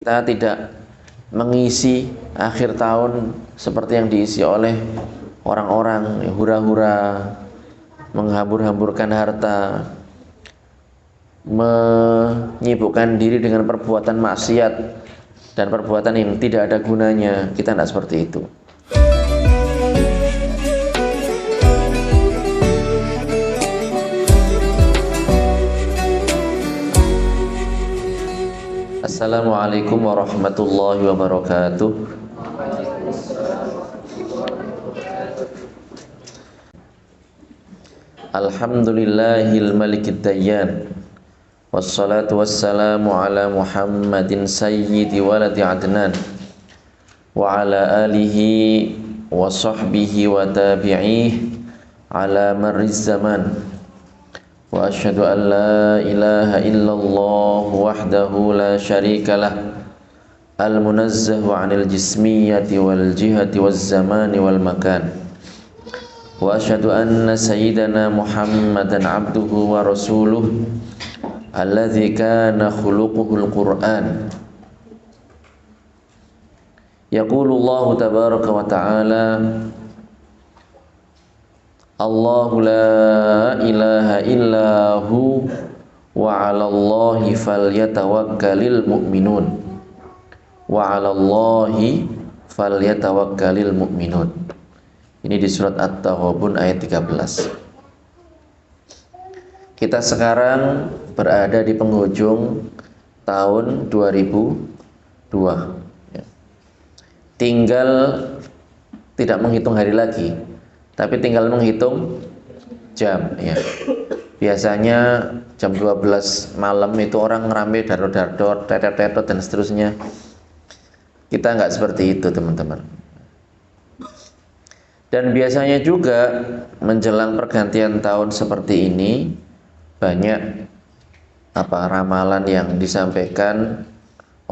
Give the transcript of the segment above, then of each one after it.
Kita tidak mengisi akhir tahun seperti yang diisi oleh orang-orang hura-hura, menghambur-hamburkan harta, menyibukkan diri dengan perbuatan maksiat dan perbuatan yang tidak ada gunanya. Kita tidak seperti itu. Assalamualaikum warahmatullahi wabarakatuh. Alhamdulillahil malikid dayyan, wassalatu wassalamu ala Muhammadin sayyidi waladi adnan, wa ala alihi wa sahbihi wa tabi'ih ala marriz zaman. Wa asyhadu an la ilaha illallah wahdahu la syarika lah, al-munazzahu 'anil jismiyyati wal jihati waz zamani wal makan. Wa asyhadu anna sayyidana Muhammadan 'abduhu wa rasuluh alladzi kana khuluquhul Qur'an. Yaqulu Allah tabaraka wa ta'ala, Allahu la ilaha illahu wa 'alallahi falyatawakkalul mu'minun wa 'alallahi falyatawakkalul mu'minun. Ini di surat At-Taghabun ayat 13. Kita sekarang berada di penghujung tahun 2002. Tinggal tidak menghitung hari lagi, tapi tinggal menghitung jam ya. Biasanya jam 12 malam itu orang ngeramai dardor-dardor, tetot-tetot dan seterusnya. Kita nggak seperti itu, teman-teman. Dan biasanya juga menjelang pergantian tahun seperti ini banyak ramalan yang disampaikan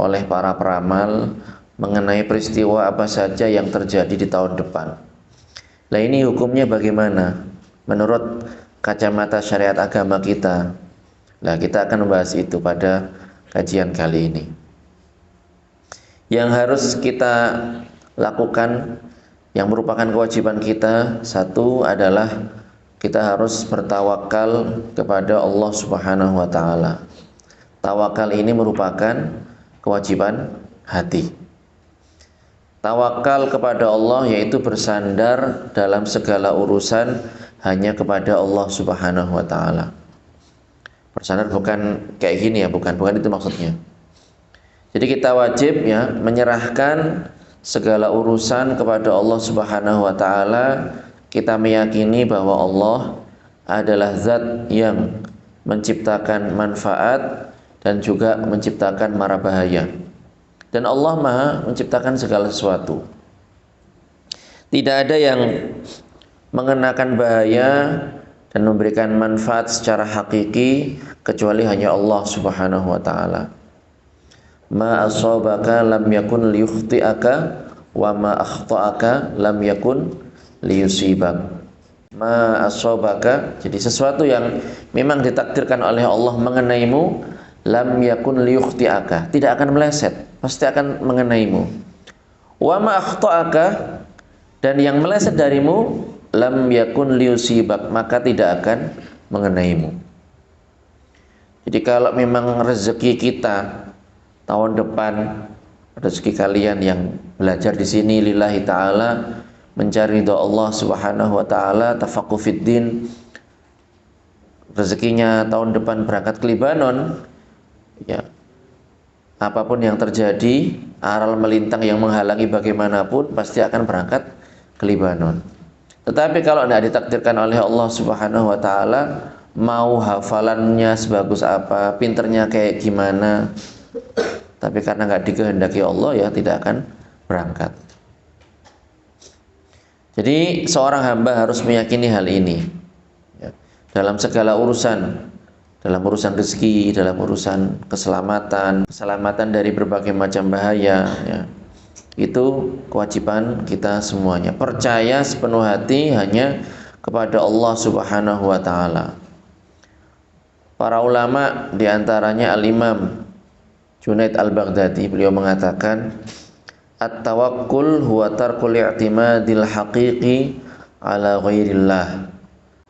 oleh para peramal mengenai peristiwa apa saja yang terjadi di tahun depan. Nah, ini hukumnya bagaimana menurut kacamata syariat agama kita? Nah, kita akan membahas itu pada kajian kali ini. Yang harus kita lakukan, yang merupakan kewajiban kita, satu adalah kita harus bertawakal kepada Allah Subhanahu wa ta'ala. Tawakal ini merupakan kewajiban hati. Tawakal kepada Allah yaitu bersandar dalam segala urusan hanya kepada Allah Subhanahu wa ta'ala. Bersandar bukan kayak gini ya, bukan itu maksudnya. Jadi kita wajib ya menyerahkan segala urusan kepada Allah Subhanahu wa ta'ala. Kita meyakini bahwa Allah adalah zat yang menciptakan manfaat dan juga menciptakan mara bahaya. Dan Allah Maha menciptakan segala sesuatu. Tidak ada yang mengenakan bahaya dan memberikan manfaat secara hakiki kecuali hanya Allah Subhanahu wa ta'ala. Ma asabaka lam yakun liyukhti'aka wa ma akhta'aka lam yakun liyusibak. Ma asabaka, jadi sesuatu yang memang ditakdirkan oleh Allah mengenaimu, lam yakun liyukhti'aka, tidak akan meleset, pasti akan mengenaimu. Wa ma akhta'aka, dan yang meleset darimu, lam yakun liyusibak, maka tidak akan mengenaimu. Jadi kalau memang rezeki kita tahun depan, rezeki kalian yang belajar di sini lillahi ta'ala, mencari ridha Allah Subhanahu wa ta'ala, tafaqquh fid din, rezekinya tahun depan berangkat ke Libanon, ya, apapun yang terjadi, aral melintang yang menghalangi bagaimanapun pasti akan berangkat ke Libanon. Tetapi kalau tidak ditakdirkan oleh Allah Subhanahu wa ta'ala, mau hafalannya sebagus apa, pinternya kayak gimana, tapi karena nggak dikehendaki Allah, ya tidak akan berangkat. Jadi seorang hamba harus meyakini hal ini ya, dalam segala urusan, dalam urusan rezeki, dalam urusan keselamatan dari berbagai macam bahaya ya. Itu kewajiban kita semuanya. Percaya sepenuh hati hanya kepada Allah Subhanahu wa ta'ala. Para ulama diantaranya Al-Imam Junaid al-Baghdadi, beliau mengatakan at-tawakkul huwa tarkul i'timadil haqiqi ala ghairillah.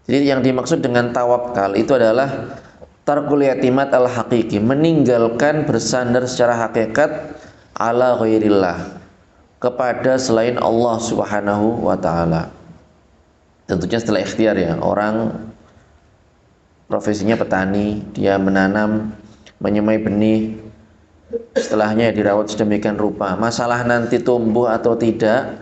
Jadi yang dimaksud dengan tawakal itu adalah tarkul i'timad al-haqiqi, meninggalkan bersandar secara hakikat ala ghairillah, kepada selain Allah Subhanahu wa taala. Tentunya setelah ikhtiar ya. Orang profesinya petani, dia menanam, menyemai benih, setelahnya dirawat sedemikian rupa. Masalah nanti tumbuh atau tidak,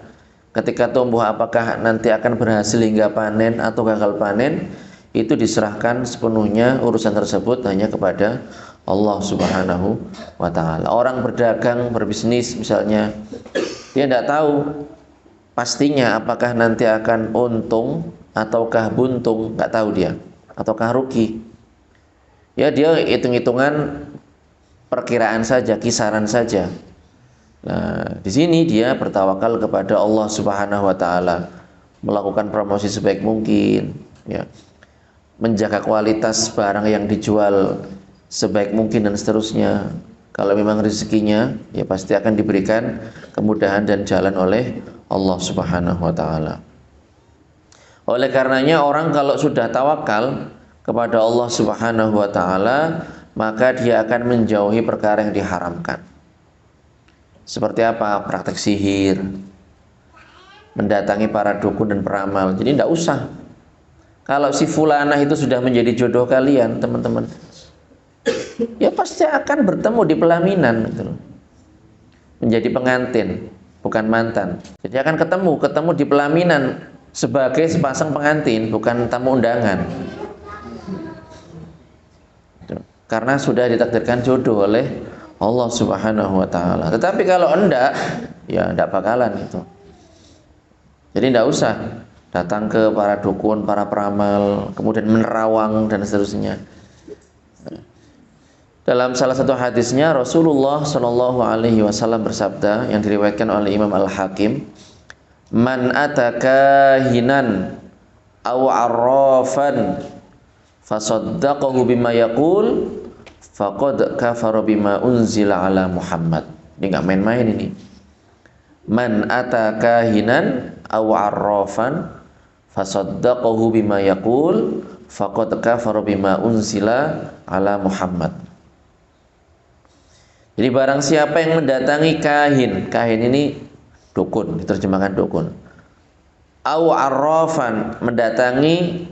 ketika tumbuh apakah nanti akan berhasil hingga panen atau gagal panen, itu diserahkan sepenuhnya urusan tersebut hanya kepada Allah Subhanahu wa taala. Orang berdagang, berbisnis misalnya, dia tidak tahu pastinya apakah nanti akan untung ataukah buntung, nggak tahu dia, ataukah rugi. Ya dia hitung-hitungan perkiraan saja, kisaran saja. Nah, di sini dia bertawakal kepada Allah Subhanahu wa taala, melakukan promosi sebaik mungkin, ya. Menjaga kualitas barang yang dijual sebaik mungkin dan seterusnya. Kalau memang rezekinya, ya pasti akan diberikan kemudahan dan jalan oleh Allah Subhanahu wa taala. Oleh karenanya orang kalau sudah tawakal kepada Allah Subhanahu wa taala, maka dia akan menjauhi perkara yang diharamkan. Seperti apa? Praktek sihir, mendatangi para dukun dan peramal. Jadi tidak usah. Kalau si fulanah itu sudah menjadi jodoh kalian, teman-teman, ya pasti akan bertemu di pelaminan gitu. Menjadi pengantin, bukan mantan. Jadi akan ketemu di pelaminan sebagai sepasang pengantin, bukan tamu undangan. Karena sudah ditakdirkan jodoh oleh Allah Subhanahu wa taala. Tetapi kalau enggak, ya enggak bakalan itu. Jadi enggak usah datang ke para dukun, para peramal, kemudian menerawang dan seterusnya. Dalam salah satu hadisnya Rasulullah Shallallahu alaihi wasallam bersabda yang diriwayatkan oleh Imam Al-Hakim, "Man ataka hinan aw arrafan fasaddaqahu bima yaqul faqad kafara bima unzila ala Muhammad." Ini enggak main-main ini. Man ataka hinan aw arrafan fasaddaqahu bima yaqul faqad kafara bima unzila ala Muhammad. Jadi barang siapa yang mendatangi kahin, kahin ini dukun, diterjemahkan dukun. Au arrafan, mendatangi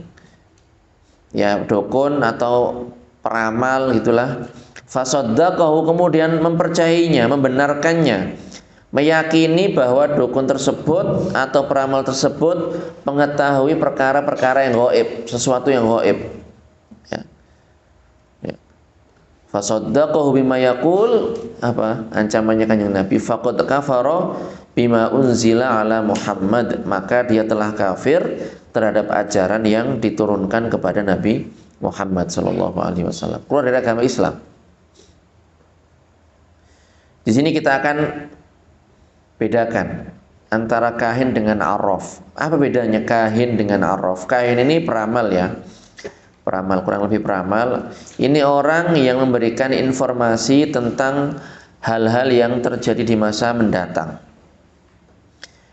ya dukun atau peramal gitulah. Fasaddaqahu, kemudian mempercayainya, membenarkannya, meyakini bahwa dukun tersebut atau peramal tersebut mengetahui perkara-perkara yang gaib, sesuatu yang gaib. Fasaddaqahu bima yaqul, apa ancamannya Kanjeng Nabi, faqad kafara bima unzila ala Muhammad, maka dia telah kafir terhadap ajaran yang diturunkan kepada Nabi Muhammad sallallahu alaihi wasallam, keluar dari agama Islam. Di sini kita akan bedakan antara kahin dengan arraf. Apa bedanya kahin dengan arraf? Kahin ini peramal ya. Peramal, kurang lebih peramal. Ini orang yang memberikan informasi tentang hal-hal yang terjadi di masa mendatang.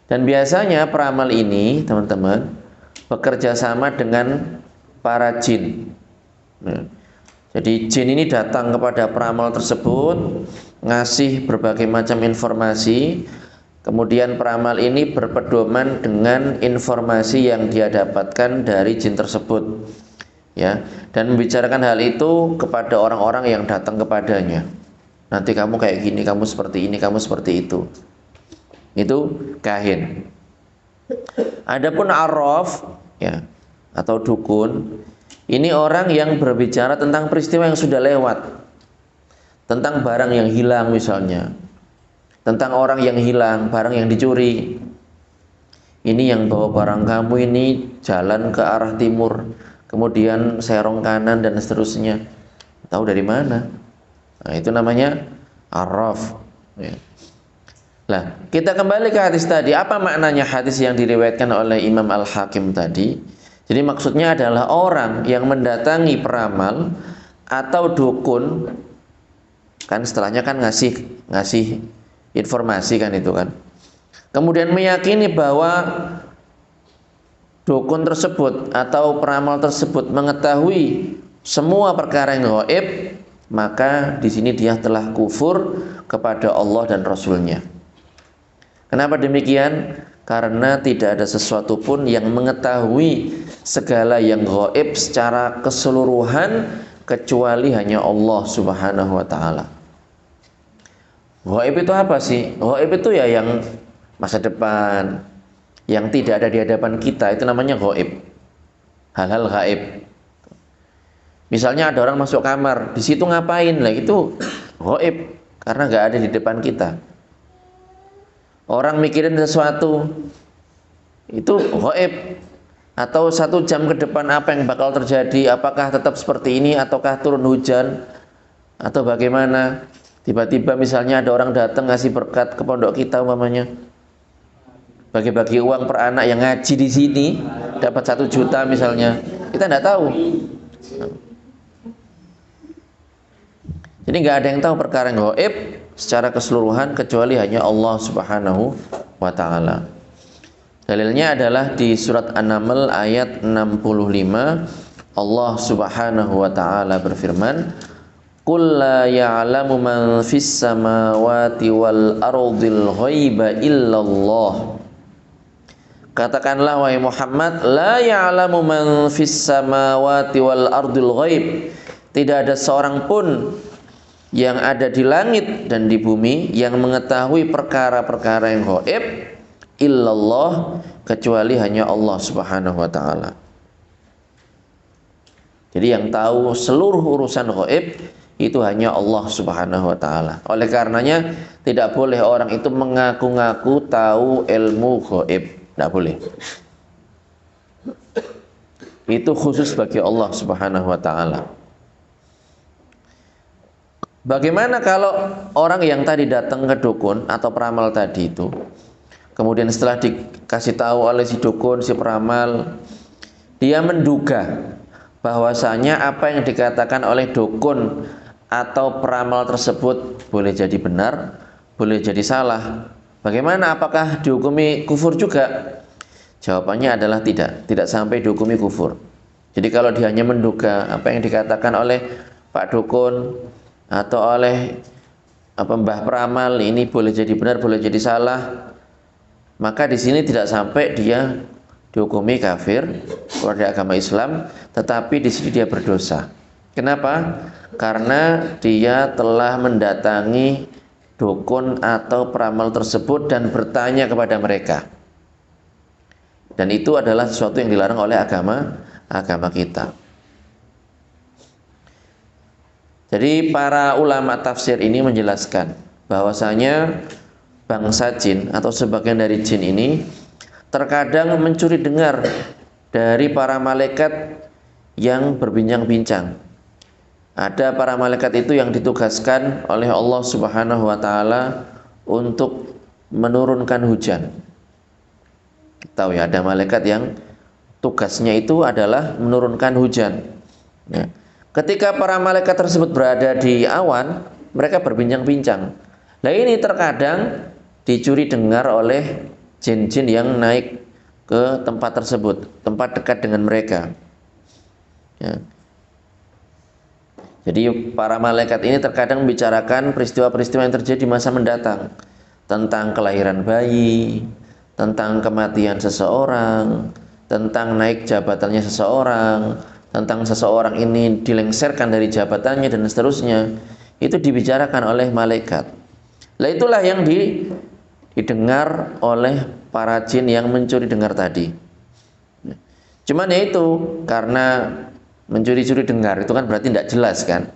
Dan biasanya peramal ini, teman-teman, bekerja sama dengan para jin. Jadi jin ini datang kepada peramal tersebut, ngasih berbagai macam informasi. Kemudian peramal ini berpedoman dengan informasi yang dia dapatkan dari jin tersebut, ya, dan membicarakan hal itu kepada orang-orang yang datang kepadanya. Nanti kamu kayak gini, kamu seperti ini, kamu seperti itu. Itu kahin. Adapun arraf, ya, atau dukun, ini orang yang berbicara tentang peristiwa yang sudah lewat, tentang barang yang hilang misalnya, tentang orang yang hilang, barang yang dicuri. Ini yang bawa barang kamu ini jalan ke arah timur, kemudian serong kanan dan seterusnya. Tahu dari mana? Nah, itu namanya arraf, ya. Nah, kita kembali ke hadis tadi. Apa maknanya hadis yang diriwayatkan oleh Imam Al-Hakim tadi? Jadi maksudnya adalah orang yang mendatangi peramal atau dukun Kan setelahnya kan ngasih informasi kan itu kan. Kemudian meyakini bahwa dukun tersebut atau peramal tersebut mengetahui semua perkara yang gaib, maka di sini dia telah kufur kepada Allah dan Rasulnya. Kenapa demikian? Karena tidak ada sesuatu pun yang mengetahui segala yang gaib secara keseluruhan kecuali hanya Allah Subhanahu wa taala. Gaib itu apa sih? Gaib itu ya yang masa depan, yang tidak ada di hadapan kita, itu namanya gaib. Hal-hal gaib. Misalnya ada orang masuk kamar, di situ ngapain? Lah itu gaib karena nggak ada di depan kita. Orang mikirin sesuatu, itu gaib. Atau 1 jam ke depan apa yang bakal terjadi, apakah tetap seperti ini ataukah turun hujan atau bagaimana. Tiba-tiba misalnya ada orang datang ngasih berkat ke pondok kita umpamanya, bagi-bagi uang per anak yang ngaji di sini dapat 1 juta misalnya, kita tidak tahu. Jadi nggak ada yang tahu perkara yang gaib secara keseluruhan kecuali hanya Allah Subhanahu wa taala. Dalilnya adalah di surat An-Naml ayat 65. Allah Subhanahu wa taala berfirman, "Qul la ya'lamu man fis samawati wal ardil ghaiba illallah." Katakanlah wahai Muhammad, la ya'lamu man fis samawati wal ardil ghaib. Tidak ada seorang pun yang ada di langit dan di bumi yang mengetahui perkara-perkara yang gaib illallah, kecuali hanya Allah Subhanahu wa taala. Jadi yang tahu seluruh urusan gaib itu hanya Allah Subhanahu wa taala. Oleh karenanya tidak boleh orang itu mengaku-ngaku tahu ilmu gaib, tidak boleh. Itu khusus bagi Allah Subhanahu wa taala. Bagaimana kalau orang yang tadi datang ke dukun atau peramal tadi itu, kemudian setelah dikasih tahu oleh si dukun, si peramal, dia menduga bahwasanya apa yang dikatakan oleh dukun atau peramal tersebut boleh jadi benar, boleh jadi salah. Bagaimana? Apakah dihukumi kufur juga? Jawabannya adalah tidak sampai dihukumi kufur. Jadi kalau dia hanya menduga apa yang dikatakan oleh Pak Dukun atau oleh mbah peramal ini boleh jadi benar, boleh jadi salah, maka di sini tidak sampai dia dihukumi kafir keluar dari agama Islam, tetapi di sini dia berdosa. Kenapa? Karena dia telah mendatangi dukun atau peramal tersebut dan bertanya kepada mereka. Dan itu adalah sesuatu yang dilarang oleh agama kita. Jadi para ulama tafsir ini menjelaskan bahwasanya bangsa jin atau sebagian dari jin ini terkadang mencuri dengar dari para malaikat yang berbincang-bincang. Ada para malaikat itu yang ditugaskan oleh Allah Subhanahu wa taala untuk menurunkan hujan. Tahu ya, ada malaikat yang tugasnya itu adalah menurunkan hujan. Ya. Ketika para malaikat tersebut berada di awan, mereka berbincang-bincang. Nah ini terkadang dicuri dengar oleh jin-jin yang naik ke tempat tersebut, tempat dekat dengan mereka. Ya. Jadi para malaikat ini terkadang membicarakan peristiwa-peristiwa yang terjadi di masa mendatang, tentang kelahiran bayi, tentang kematian seseorang, tentang naik jabatannya seseorang, tentang seseorang ini dilengserkan dari jabatannya dan seterusnya. Itu dibicarakan oleh malaikat. Nah itulah yang didengar oleh para jin yang mencuri dengar tadi. Cuman ya itu, karena mencuri-curi dengar itu kan berarti tidak jelas kan.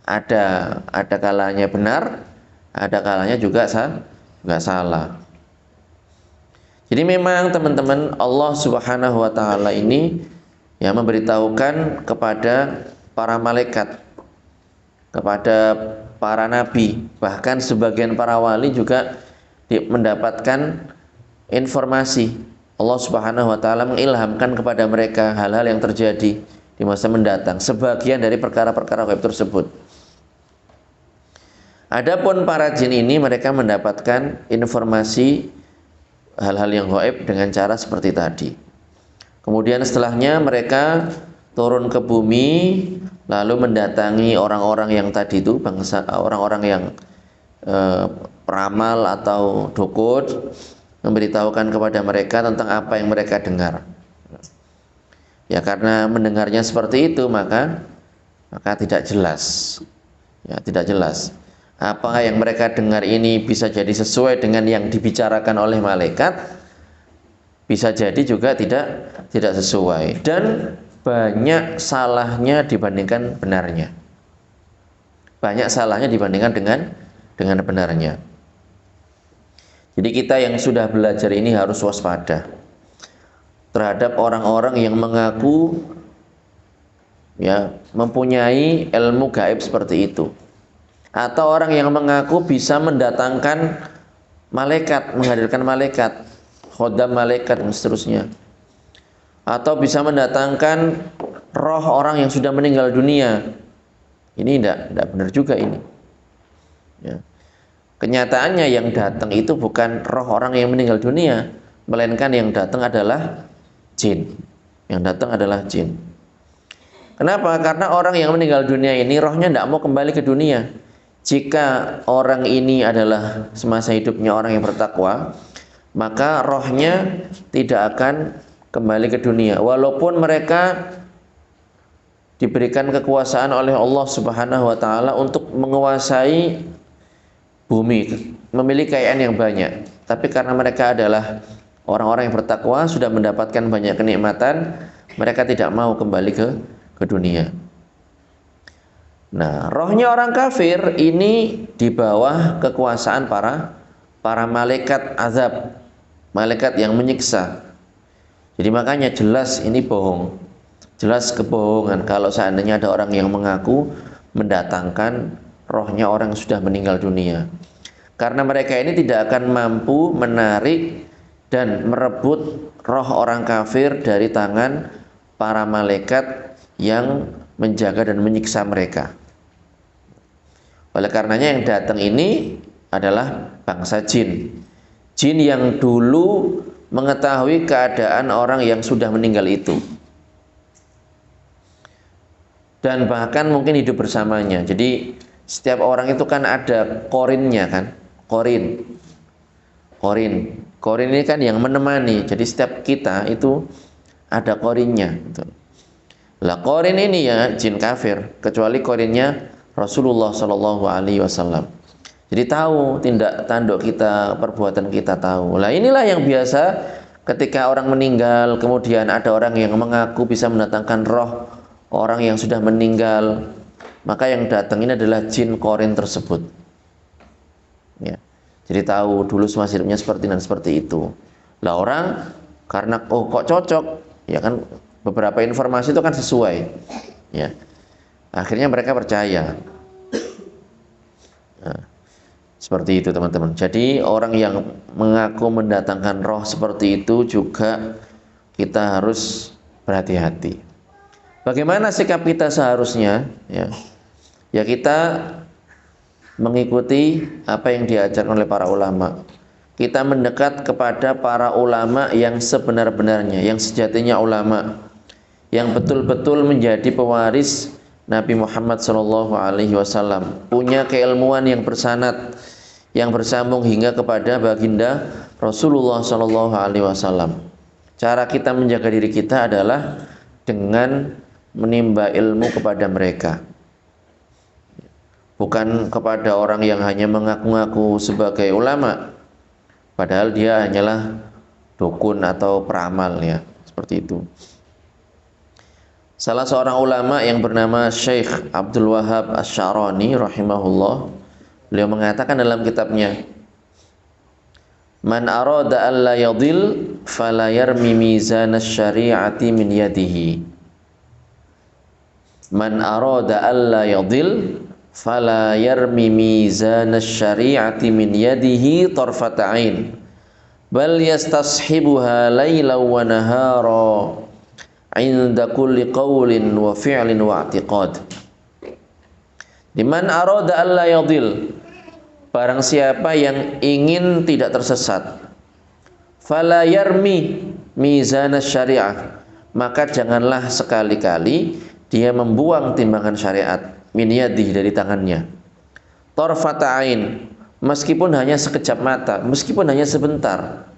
Ada kalanya benar, ada kalanya juga salah. Jadi memang teman-teman, Allah Subhanahu wa taala ini yang memberitahukan kepada para malaikat, kepada para nabi, bahkan sebagian para wali juga mendapatkan informasi. Allah Subhanahu wa taala mengilhamkan kepada mereka hal-hal yang terjadi di masa mendatang, sebagian dari perkara-perkara gaib tersebut. Adapun para jin ini mereka mendapatkan informasi hal-hal yang gaib dengan cara seperti tadi. Kemudian setelahnya mereka turun ke bumi lalu mendatangi orang-orang yang tadi itu, bangsa orang-orang yang peramal atau dukun, memberitahukan kepada mereka tentang apa yang mereka dengar. Ya, karena mendengarnya seperti itu maka tidak jelas. Ya, tidak jelas. Apa yang mereka dengar ini bisa jadi sesuai dengan yang dibicarakan oleh malaikat, bisa jadi juga tidak sesuai, dan banyak salahnya dibandingkan benarnya. Banyak salahnya dibandingkan dengan benarnya. Jadi kita yang sudah belajar ini harus waspada terhadap orang-orang yang mengaku ya mempunyai ilmu gaib seperti itu, atau orang yang mengaku bisa mendatangkan malaikat, menghadirkan malaikat, khodam malaikat dan seterusnya, atau bisa mendatangkan roh orang yang sudah meninggal dunia. Ini tidak benar juga ini. Ya. Kenyataannya yang datang itu bukan roh orang yang meninggal dunia, melainkan yang datang adalah jin. Yang datang adalah jin. Kenapa? Karena orang yang meninggal dunia ini rohnya tidak mau kembali ke dunia. Jika orang ini adalah semasa hidupnya orang yang bertakwa, maka rohnya tidak akan kembali ke dunia, walaupun mereka diberikan kekuasaan oleh Allah Subhanahu wa taala untuk menguasai bumi, memiliki kekayaan yang banyak. Tapi karena mereka adalah orang-orang yang bertakwa, sudah mendapatkan banyak kenikmatan, mereka tidak mau kembali ke dunia. Nah, rohnya orang kafir ini di bawah kekuasaan para malaikat azab, malaikat yang menyiksa. Jadi makanya jelas ini bohong, jelas kebohongan kalau seandainya ada orang yang mengaku mendatangkan rohnya orang yang sudah meninggal dunia, karena mereka ini tidak akan mampu menarik dan merebut roh orang kafir dari tangan para malaikat yang menjaga dan menyiksa mereka. Oleh karenanya yang datang ini adalah bangsa jin, jin yang dulu mengetahui keadaan orang yang sudah meninggal itu, dan bahkan mungkin hidup bersamanya. Jadi setiap orang itu kan ada korinnya kan, korin ini kan yang menemani. Jadi setiap kita itu ada korinnya. Lah korin ini ya jin kafir, kecuali korinnya Rasulullah Shallallahu Alaihi Wasallam. Jadi tahu tindak tanduk kita, perbuatan kita tahu. Lah inilah yang biasa ketika orang meninggal, kemudian ada orang yang mengaku bisa mendatangkan roh orang yang sudah meninggal, maka yang datang ini adalah jin korin tersebut. Ya. Jadi tahu dulu semasa hidupnya seperti dan seperti itu. Lah orang karena kok cocok, ya kan beberapa informasi itu kan sesuai. Ya. Akhirnya mereka percaya. Nah, seperti itu teman-teman. Jadi orang yang mengaku mendatangkan roh seperti itu juga kita harus berhati-hati. Bagaimana sikap kita seharusnya? Ya kita mengikuti apa yang diajarkan oleh para ulama. Kita mendekat kepada para ulama yang sebenar-benarnya, yang sejatinya ulama, yang betul-betul menjadi pewaris Nabi Muhammad SAW, punya keilmuan yang bersanad, yang bersambung hingga kepada baginda Rasulullah SAW. Cara kita menjaga diri kita adalah dengan menimba ilmu kepada mereka, bukan kepada orang yang hanya mengaku-ngaku sebagai ulama, padahal dia hanyalah dukun atau peramal, ya seperti itu. Salah seorang ulama yang bernama Syekh Abdul Wahab Asy-Sya'rani rahimahullah, beliau mengatakan dalam kitabnya, "Man arada alla yadhil fala yarmi mizan asy-syari'ati min yadihi." Man arada alla yadhil fala yarmi mizan asy-syari'ati min yadihi tarfata 'ain bal yastashibuha lailan wa nahara 'inda kulli qawlin wa fi'lin wa i'tiqad. Liman arada alla yadhil, barang siapa yang ingin tidak tersesat, fala yarmi mizan syariah, maka janganlah sekali-kali dia membuang timbangan syariat min yadihi, dari tangannya, tarfata ain, meskipun hanya sekejap mata, meskipun hanya sebentar.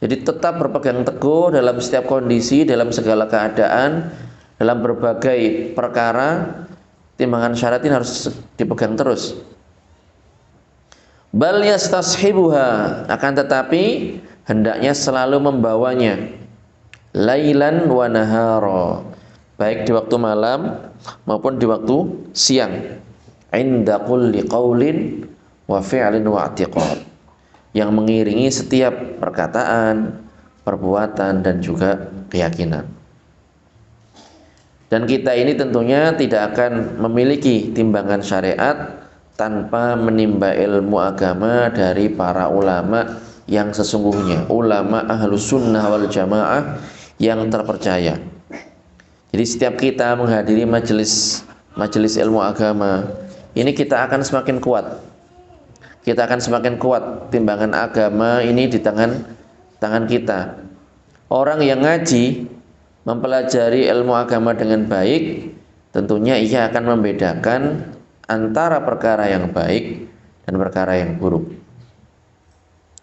Jadi tetap berpegang teguh dalam setiap kondisi, dalam segala keadaan, dalam berbagai perkara. Timbangan syariat ini harus dipegang terus. Bal yastashibuha, akan tetapi hendaknya selalu membawanya, lailan wa nahara, baik di waktu malam maupun di waktu siang, inda kulli qaulin wa fi'lin wa i'tiqad, yang mengiringi setiap perkataan, perbuatan, dan juga keyakinan. Dan kita ini tentunya tidak akan memiliki timbangan syariat tanpa menimba ilmu agama dari para ulama yang sesungguhnya, ulama ahlus sunnah wal jamaah yang terpercaya. Jadi setiap kita menghadiri majelis ilmu agama, ini kita akan semakin kuat. Kita akan semakin kuat, timbangan agama ini di tangan kita. Orang yang ngaji, mempelajari ilmu agama dengan baik, tentunya ia akan membedakan antara perkara yang baik dan perkara yang buruk,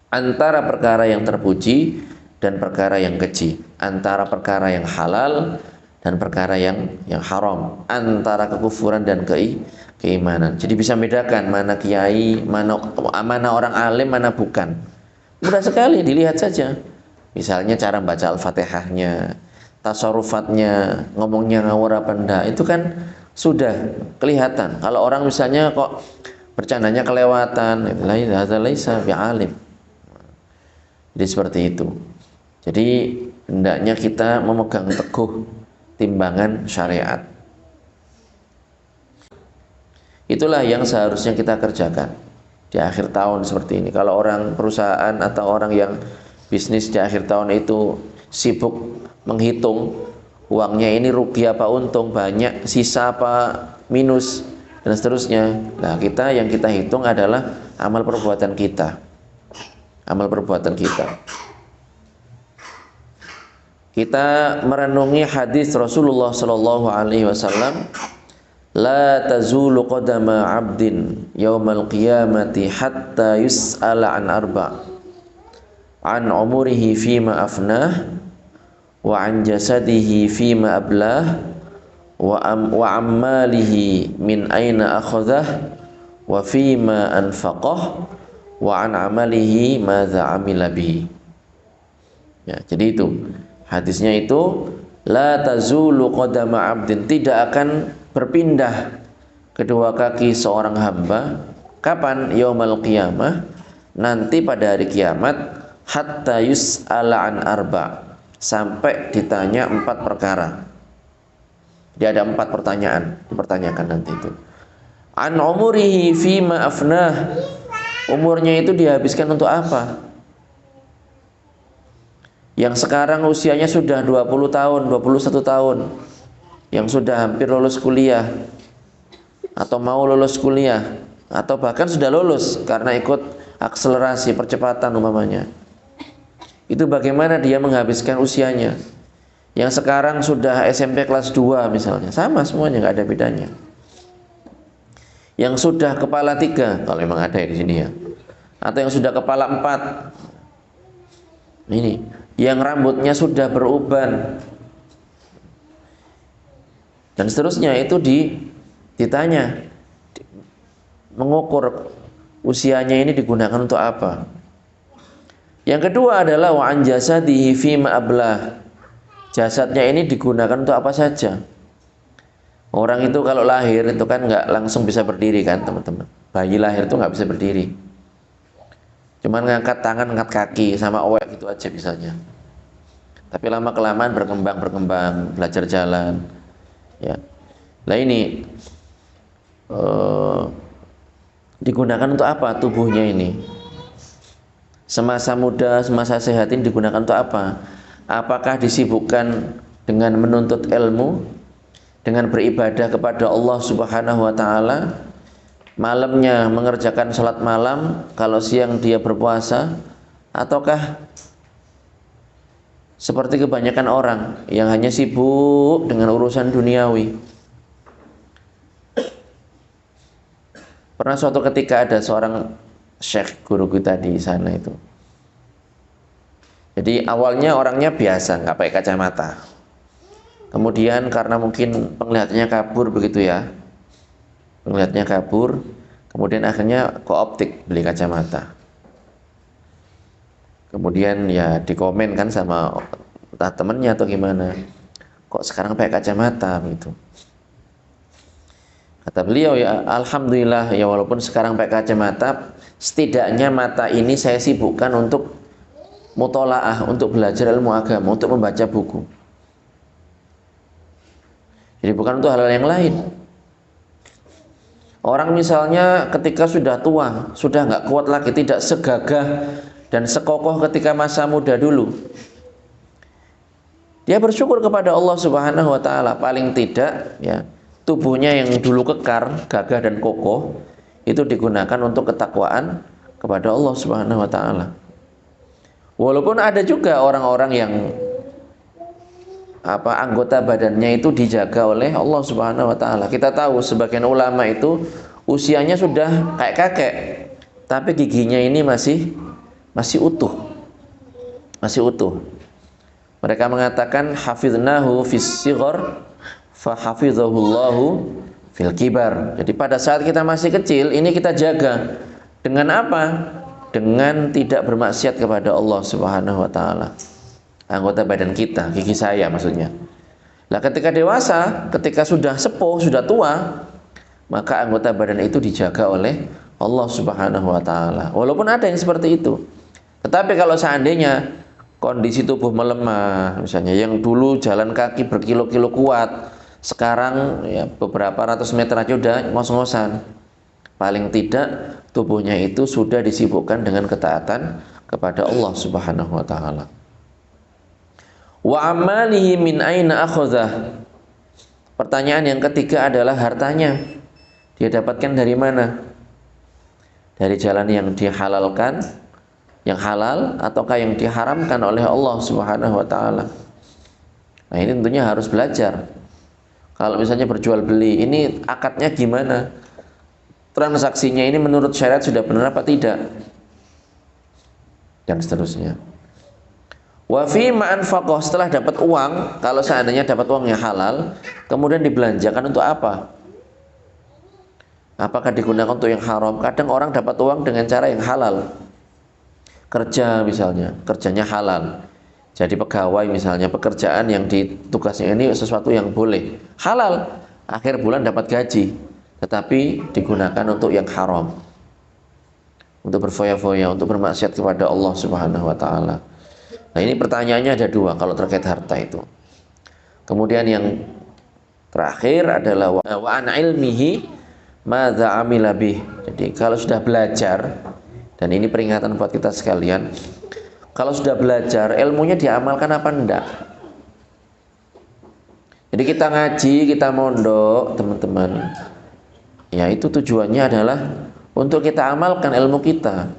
antara perkara yang terpuji dan perkara yang keji, antara perkara yang halal dan perkara yang haram, antara kekufuran dan keimanan. Jadi bisa membedakan mana kiai, mana orang alim, mana bukan. Mudah sekali, dilihat saja. Misalnya cara baca Al-Fatihahnya, tasarufatnya, ngomongnya ngawur apa enggak, itu kan sudah kelihatan. Kalau orang misalnya kok bercandanya kelewatan, laisa bi'alim. Jadi seperti itu. Jadi hendaknya kita memegang teguh timbangan syariat. Itulah yang seharusnya kita kerjakan di akhir tahun seperti ini. Kalau orang perusahaan atau orang yang bisnis di akhir tahun itu sibuk menghitung uangnya ini rugi apa untung, banyak sisa apa minus, dan seterusnya. Nah, yang kita hitung adalah amal perbuatan kita. Amal perbuatan kita. Kita merenungi hadis Rasulullah sallallahu alaihi wasallam, la tazulu qadama 'abdin yaumal qiyamati hatta yus'ala an arba', an umurihi fima afnah, wa an jasadihi fima ablah, wa ammalihi min aina akhadhah, wa fima anfaqah, wa an amalihi madza amila bihi. Ya, jadi itu hadisnya itu, la tazulu qadama 'abdin, tidak akan berpindah kedua kaki seorang hamba. Kapan? Yaumal qiyamah, nanti pada hari kiamat, hatta yus'ala an arba', sampai ditanya 4 perkara. Dia ada 4 pertanyaan dipertanyakan nanti itu. An umurihi fima afnah, umurnya itu dihabiskan untuk apa? Yang sekarang usianya sudah 20 tahun, 21 tahun, yang sudah hampir lulus kuliah atau mau lulus kuliah, atau bahkan sudah lulus karena ikut akselerasi percepatan umpamanya. Itu bagaimana dia menghabiskan usianya? Yang sekarang sudah SMP kelas 2 misalnya, sama semuanya, nggak ada bedanya. Yang sudah kepala 3, kalau memang ada di sini ya, atau yang sudah kepala 4, ini, yang rambutnya sudah beruban, dan seterusnya, itu ditanya, mengukur usianya ini digunakan untuk apa. Yang kedua adalah wa an jasadihi fima ablah, jasadnya ini digunakan untuk apa saja. Orang itu kalau lahir itu kan nggak langsung bisa berdiri kan teman-teman. Bayi lahir itu nggak bisa berdiri, cuman ngangkat tangan, ngangkat kaki, sama owek gitu aja bisanya. Tapi lama kelamaan berkembang, belajar jalan. Ya, lah ini digunakan untuk apa tubuhnya ini? Semasa muda, semasa sehat ini digunakan untuk apa? Apakah disibukkan dengan menuntut ilmu, dengan beribadah kepada Allah Subhanahu wa taala, malamnya mengerjakan sholat malam, kalau siang dia berpuasa, ataukah seperti kebanyakan orang yang hanya sibuk dengan urusan duniawi. Pernah suatu ketika ada seorang syekh guru kita di sana itu. Jadi awalnya orangnya biasa, nggak pakai kacamata. Kemudian karena mungkin penglihatannya kabur begitu ya, penglihatannya kabur, kemudian akhirnya ke optik beli kacamata. Kemudian ya dikomen kan sama temennya atau gimana, kok sekarang pakai kacamata gitu. Kata beliau, ya alhamdulillah ya, walaupun sekarang pakai kacamata, setidaknya mata ini saya sibukkan untuk mutolaah, untuk belajar ilmu agama, untuk membaca buku. Jadi bukan untuk hal-hal yang lain. Orang misalnya ketika sudah tua, sudah nggak kuat lagi, tidak segagah dan sekokoh ketika masa muda dulu, dia bersyukur kepada Allah Subhanahu wa taala, paling tidak ya tubuhnya yang dulu kekar, gagah dan kokoh itu digunakan untuk ketakwaan kepada Allah Subhanahu wa taala. Walaupun ada juga orang-orang yang anggota badannya itu dijaga oleh Allah Subhanahu wa taala. Kita tahu sebagian ulama itu usianya sudah kayak kakek, tapi giginya ini masih utuh. Masih utuh. Mereka mengatakan hafiznahu fis sighar fa hafizahullahu fil kibar. Jadi pada saat kita masih kecil ini kita jaga dengan apa? Dengan tidak bermaksiat kepada Allah Subhanahu wa taala. Anggota badan kita, gigi saya maksudnya. Nah, ketika dewasa, ketika sudah sepuh, sudah tua, maka anggota badan itu dijaga oleh Allah Subhanahu wa taala. Walaupun ada yang seperti itu. Tetapi kalau seandainya kondisi tubuh melemah, misalnya yang dulu jalan kaki berkilo-kilo kuat, sekarang ya beberapa ratus meter aja udah ngos-ngosan. Paling tidak tubuhnya itu sudah disibukkan dengan ketaatan kepada Allah Subhanahu wa taala. Wa amalihi min aina akhadhah. Pertanyaan yang ketiga adalah hartanya. Dia dapatkan dari mana? Dari jalan yang dihalalkan, yang halal, ataukah yang diharamkan oleh Allah Subhanahu wa taala. Nah, ini tentunya harus belajar. Kalau misalnya berjual beli, ini akadnya gimana? Transaksinya ini menurut syariat sudah benar apa tidak? Dan seterusnya. Wa fi ma anfaqah, setelah dapat uang, kalau seandainya dapat uang yang halal, kemudian dibelanjakan untuk apa? Apakah digunakan untuk yang haram? Kadang orang dapat uang dengan cara yang halal. Kerja misalnya, kerjanya halal. Jadi pegawai misalnya, pekerjaan yang ditugasnya ini sesuatu yang boleh, halal, akhir bulan dapat gaji, tetapi digunakan untuk yang haram, untuk berfoya-foya, untuk bermaksiat kepada Allah Subhanahu wa taala. Nah, ini pertanyaannya ada dua kalau terkait harta itu. Kemudian yang terakhir adalah wa an ilmihi madza amila bih. Jadi kalau sudah belajar, dan ini peringatan buat kita sekalian, kalau sudah belajar, ilmunya diamalkan apa enggak? Jadi kita ngaji, kita mondok, teman-teman, ya itu tujuannya adalah untuk kita amalkan ilmu kita.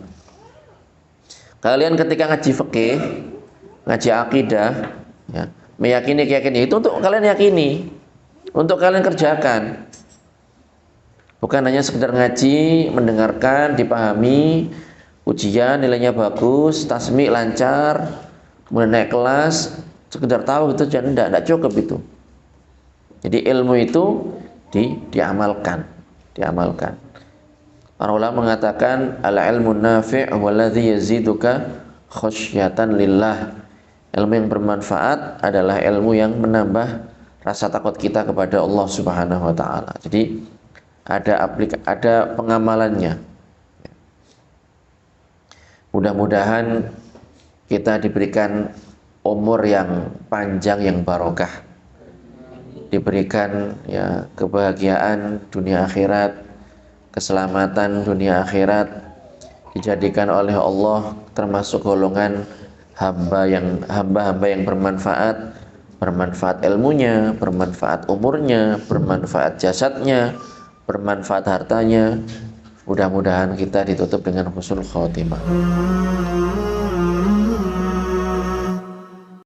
Kalian ketika ngaji fikih, ngaji akidah, ya, meyakini keyakinan itu untuk kalian yakini, untuk kalian kerjakan. Bukan hanya sekedar ngaji, mendengarkan, dipahami, ujian nilainya bagus, tasmi lancar, kemudian naik kelas, sekedar tahu itu jangan, enggak cukup itu. Jadi ilmu itu diamalkan. Para ulama mengatakan al-ilmu nafi' walladzi yaziduka khasyatan lillah. Ilmu yang bermanfaat adalah ilmu yang menambah rasa takut kita kepada Allah Subhanahu wa taala. Jadi ada pengamalannya. Mudah-mudahan kita diberikan umur yang panjang, yang barokah, diberikan ya kebahagiaan dunia akhirat, keselamatan dunia akhirat, dijadikan oleh Allah termasuk golongan hamba-hamba yang bermanfaat ilmunya, bermanfaat umurnya, bermanfaat jasadnya, bermanfaat hartanya, Mudah-mudahan kita ditutup dengan husnul khotimah.